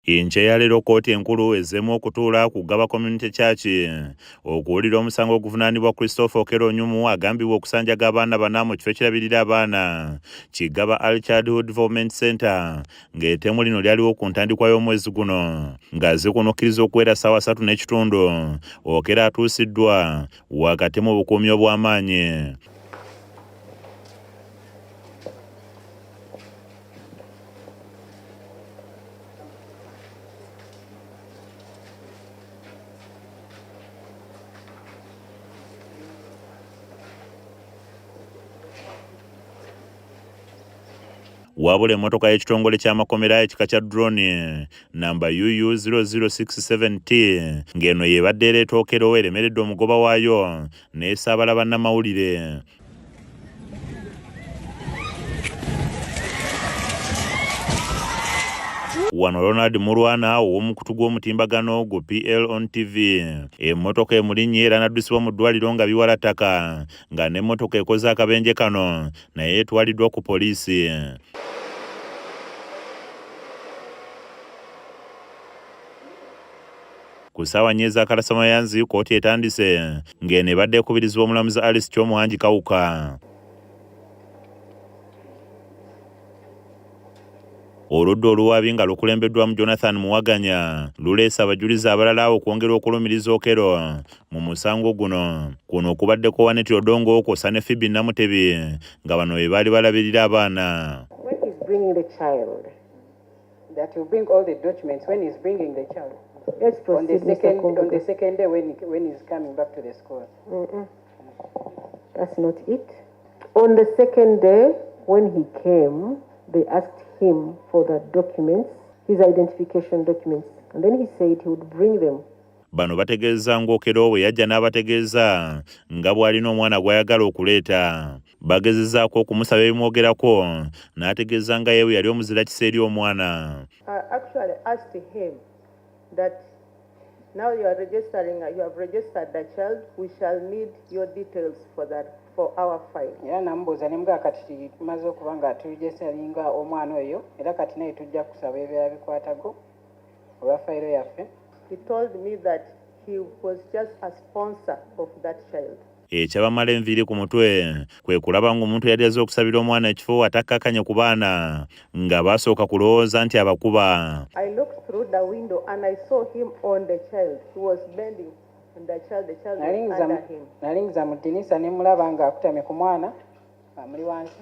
Inche ya lero kooti enkulu ezemu okutuula kugaba community church okuwulira omusango oguvunaanibwa Christopher Okello Onyumu agambibwa okusanjaga abaana bana mu kifo ekirabirira abaana Kigaba Early Childhood Development Center ng'ettemu lino lyaliwo ku ntandikwa y'omwezi guno ng'azze kuno okkiriza okuwera ssaawa 3:30 Okello atuusiddwa wakati mu bukuumi obw'amaanyi. Wabula emmotoka y'ekitongole ky'amakomera ekika kya drone namba UU 0067T ng'eno y'ebadde ereeta Okello eremeredde omugoba waayo n'esaabala bannamawulire. Wano Ronald Mulwana ow'omukutu gw'omutimbagano gu PL on TV. Emmotoka emulinnye era n'addusibwa mu ddwaliro nga biwalataka nga n'emmotoka ekoze akabenje kano naye etwaliddwa ku poliisi. Ku ssaawa nnyo ez'akalasamayanzi kkooti etandise ng'eno ebadde ekubirizibwa omulamuzi Alice Kyomuhangi Kawuka. Oludda oluwaabi nga lukulembeddwamu Jonathan Muwaganya luleese abajulizi abalala okwongera okulumiriza Okello mu musango guno. Kuno okubaddeko Waneti Odongo kwosa ne Phoebe Namutebi nga bano be baali balabirira abaana. When he's bringing the child, that you bring all the documents when he's bringing the child. Let's proceed, on the second day when he's coming back to the school. That's not it. On the second day when he came, they asked him for the documents, his identification documents, and then he said he would bring them. Bano bategeeza ng'Okello bwe yajja n'abategeeza nga bw'alina omwana gw'ayagala okuleeta. Bagezezzaako okumusaba ebimwogerako n'ategeeza nga yewe yali omuzira kisa eri omwana. Actually asked him that now you have registered the child, we shall need your details for our file. Era namubuuza ne mga kati tumaze okuba nga turegisteringa omwana oyo era kati naye tujja kusaba ebyala bikwatago olwa fayiro yaffe. He told me that he was just a sponsor of that child. Ekyabamala enviiri ku mutwe kwe kulaba ng'omuntu yali azze okusabira omwana ekifo atakkakanye ku baana nga basooka kulowooza nti abakuba. I looked through the window and I saw him on the child. He was bending on the child was under him. Nalingiza mu ddinisa ne mulaba ng'akutamye ku mwana amuli wansi.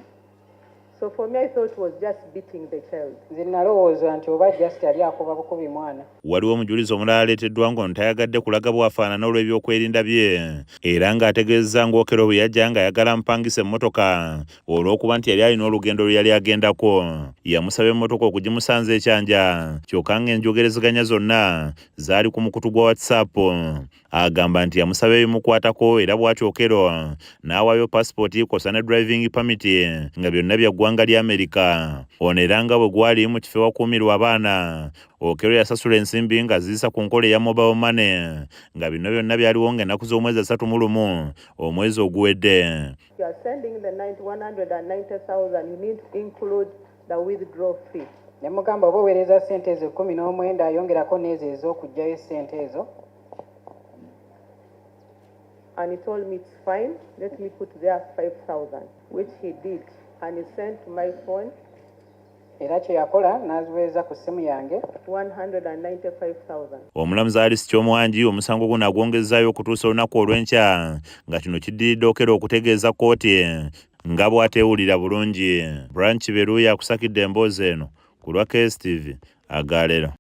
So for me I thought it was just beating the child. Nze nalowooza nti oba just yali akuba bukubi mwana. Waliwo omujulizi omulala aleeteddwa ng'ono tayagadde kulaga bwafaanana olw'ebyokwerinda bye era ng'ategeeza ng'Okello bwe yajja ng'ayagala amupangisa emmotoka olw'okuba nti yali alina olugendo lwe yali agendako. Yamusaba emmotoka okugimusanza ekyanja kyokka ng'enjogerezeganya zonna zaali ku mukutu gwa WhatsApp. Agamba nti yamusaba ebimukwatako era bw'atyo Okello n'awaayo passport kwosa ne driving permit nga byonna bya ggwanga lya Amerika. Ono era nga bwe gwali mu kifo ewakuumirwa abaana Okello yasasula ensimbi nga ziyisa ku nkola eya mobile money nga bino byonna byaliwo ng'ennaku z'omwezi 31 omwezi oguwedde. You are sending the 190,000, you need to include the withdrawal fee. Nemugamba oba oweereza ssente ezo 19 ayongerako n'ezo ez'okugyayo ssente ezo. And he told me it's fine, let me put there 5,000, which he did. And he sent to my phone. Era kye yakola n'aziweereza ku ssimu yange 195,000. Omulamuzi Alice Kyomuhangi omusango guno agwongezaayo okutuusa olunaku olw'enkya nga kino kiddiridde Okello okutegeeza kkooti nga bw'ateewulira bulungi. Branch Beruya akusakidde emboozi eno ku lwa KSTV Agalero.